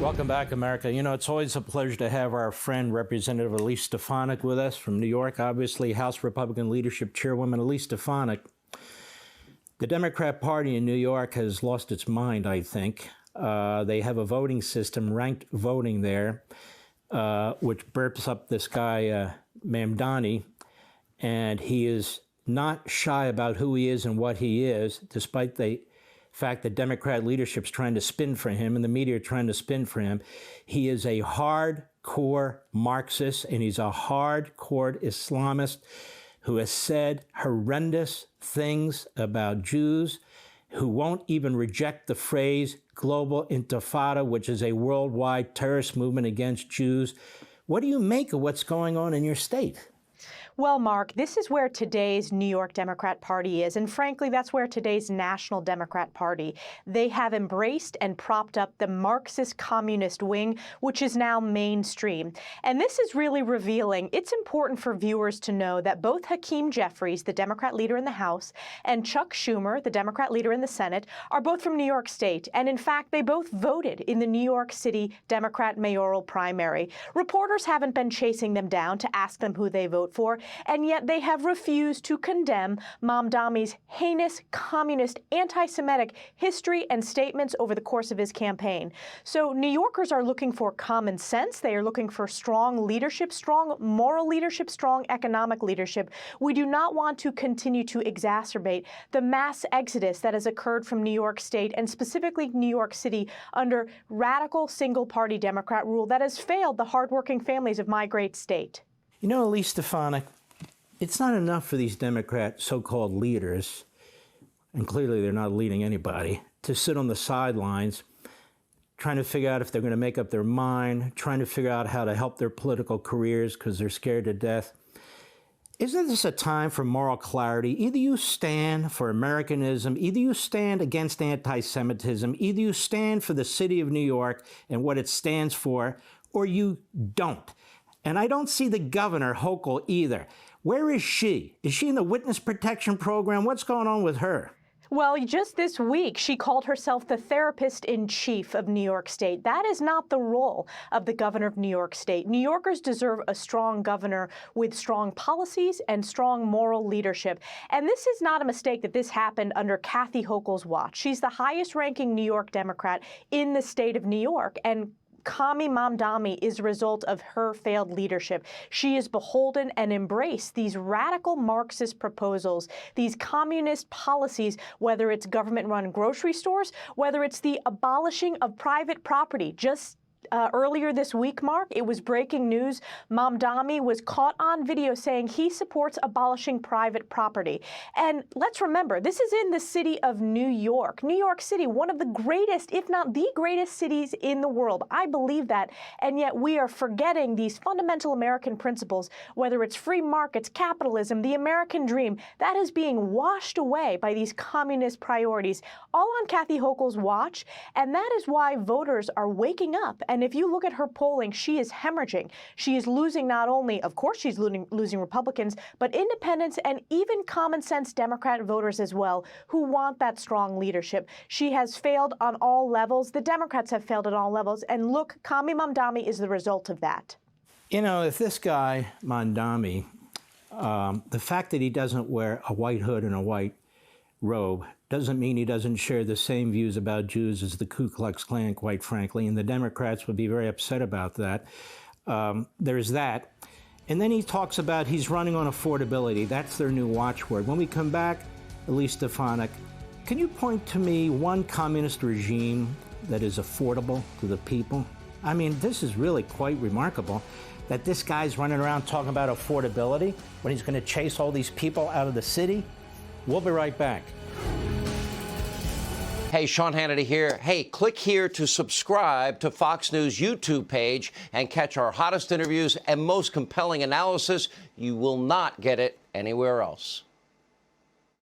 Welcome back, America. You know, it's always a pleasure to have our friend, Representative Elise Stefanik, with us from New York, obviously House Republican Leadership Chairwoman Elise Stefanik. The Democrat Party in New York has lost its mind, I think. They have a voting system, ranked voting there, which burps up this guy, Mamdani, and he is not shy about who he is and what he is, despite the fact that Democrat leadership's trying to spin for him and the media are trying to spin for him. He is a hardcore Marxist and he's a hardcore Islamist who has said horrendous things about Jews, who won't even reject the phrase global intifada, which is a worldwide terrorist movement against Jews. What do you make of what's going on in your state? Well, Mark, this is where today's New York Democrat Party is, and frankly, that's where today's National Democrat Party. They have embraced and propped up the Marxist communist wing, which is now mainstream. And this is really revealing. It's important for viewers to know that both Hakeem Jeffries, the Democrat leader in the House, and Chuck Schumer, the Democrat leader in the Senate, are both from New York State. And in fact, they both voted in the New York City Democrat mayoral primary. Reporters haven't been chasing them down to ask them who they vote for, and yet they have refused to condemn Mamdani's heinous, communist, anti-Semitic history and statements over the course of his campaign. So New Yorkers are looking for common sense. They are looking for strong leadership, strong moral leadership, strong economic leadership. We do not want to continue to exacerbate the mass exodus that has occurred from New York State and specifically New York City under radical single-party Democrat rule that has failed the hardworking families of my great state. You know, Elise Stefanik, it's not enough for these Democrat so-called leaders, and clearly they're not leading anybody, to sit on the sidelines trying to figure out if they're going to make up their mind, trying to figure out how to help their political careers because they're scared to death. Isn't this a time for moral clarity? Either you stand for Americanism, either you stand against anti-Semitism, either you stand for the city of New York and what it stands for, or you don't. And I don't see the governor, Hochul, either. Where is she? Is she in the witness protection program? What's going on with her? Well, just this week, she called herself the therapist-in-chief of New York State. That is not the role of the governor of New York State. New Yorkers deserve a strong governor with strong policies and strong moral leadership. And this is not a mistake that this happened under Kathy Hochul's watch. She's the highest-ranking New York Democrat in the state of New York, and COMMIE MAMDANI is a result of her failed leadership. She is beholden and embraced these radical Marxist proposals, these communist policies, whether it's government-run grocery stores, whether it's the abolishing of private property. Just earlier this week, Mark, it was breaking news. Mamdani was caught on video saying he supports abolishing private property. And let's remember, this is in the city of New York. New York City, one of the greatest, if not the greatest cities in the world. I believe that. And yet we are forgetting these fundamental American principles, whether it's free markets, capitalism, the American dream, that is being washed away by these communist priorities, all on Kathy Hochul's watch. And that is why voters are waking up. And if you look at her polling, she is hemorrhaging. She is losing not only, of course, she's losing Republicans, but independents and even common sense Democrat voters as well who want that strong leadership. She has failed on all levels. The Democrats have failed at all levels. And look, COMMIE MAMDANI is the result of that. You know, if this guy, Mamdani, the fact that he doesn't wear a white hood and a white robe doesn't mean he doesn't share the same views about Jews as the Ku Klux Klan, quite frankly, and the Democrats would be very upset about that. There's that. And then he talks about he's running on affordability. That's their new watchword. When we come back, Elise Stefanik, can you point to me one communist regime that is affordable to the people? I mean, this is really quite remarkable that this guy's running around talking about affordability when he's going to chase all these people out of the city. We'll be right back. Hey, Sean Hannity here. Hey, click here to subscribe to Fox News YouTube page and catch our hottest interviews and most compelling analysis. You will not get it anywhere else.